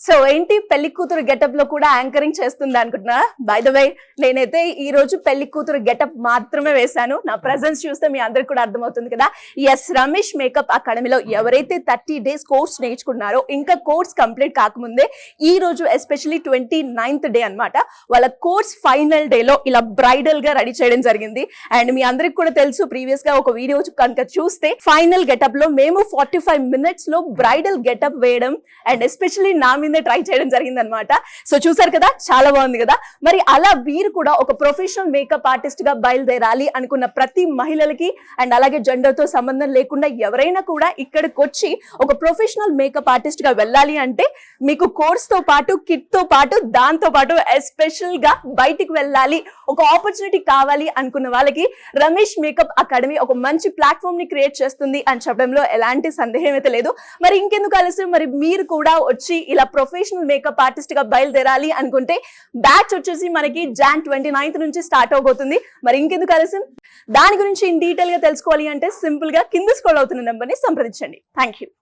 So ఏంటి పెళ్లి కూతురు గెటప్ లో కూడా యాంకరింగ్ చేస్తుంది అనుకుంటున్నా. బై ద వే నేనైతే ఈ రోజు పెళ్లి కూతురు గెటప్ మాత్రమే వేశాను. నా ప్రెజెన్స్ చూస్తే మీ అందరికి కూడా అర్థమవుతుంది కదా. ఎస్, రమేష్ మేకప్ అకాడమీలో ఎవరైతే 30 days కోర్స్ నేర్చుకున్నారో ఇంకా కోర్స్ కంప్లీట్ కాకముందే ఈ రోజు ఎస్పెషల్లీ 29th డే అన్నమాట వాళ్ళ కోర్స్ ఫైనల్ డే లో ఇలా బ్రైడల్ గా రెడీ చేయడం జరిగింది. అండ్ మీ అందరికి కూడా తెలుసు, ప్రీవియస్ గా ఒక వీడియో కనుక చూస్తే ఫైనల్ గెటప్ లో మేము 45 minutes లో బ్రైడల్ గెటప్ వేయడం అండ్ ఎస్పెషల్లీ నా మీద ట్రై చేయడం జరిగింది అనమాట. సో చూసారు కదా, చాలా బాగుంది కదా. మరి అలా వీరు కూడా ఒక ప్రొఫెషనల్ మేకప్ ఆర్టిస్ట్ గా బయలుదేరాలి అనుకున్న ప్రతి మహిళలకి అండ్ అలాగే జెండర్ తో సంబంధం లేకుండా ఎవరైనా కూడా ఇక్కడికి వచ్చి ఒక ప్రొఫెషనల్ మేకప్ ఆర్టిస్ట్ గా వెళ్ళాలి అంటే మీకు కోర్స్ తో పాటు కిట్ తో పాటు దాంతో పాటు ఎస్పెషల్ గా బయటికి వెళ్ళాలి, ఒక ఆపర్చునిటీ కావాలి అనుకున్న వాళ్ళకి రమేష్ మేకప్ అకాడమీ ఒక మంచి ప్లాట్ఫామ్ ని క్రియేట్ చేస్తుంది అని చెప్పడంలో ఎలాంటి సందేహం అయితే లేదు. మరి ఇంకెందుకు ఆలస్యం, మరి మీరు కూడా వచ్చి ఇలా ప్రొఫెషనల్ మేకప్ ఆర్టిస్ట్ గా బయలుదేరాలి అనుకుంటే బ్యాచ్ వచ్చేసి మనకి Jan 29th నుంచి స్టార్ట్ అవబోతుంది. మరి ఇంకెందుకు ఆలస్యం, దాని గురించి ఇన్ డీటెయిల్ గా తెలుసుకోవాలి అంటే సింపుల్ గా కింద స్క్రోల్ అవుతున్న నెంబర్ ని సంప్రదించండి. Thank you.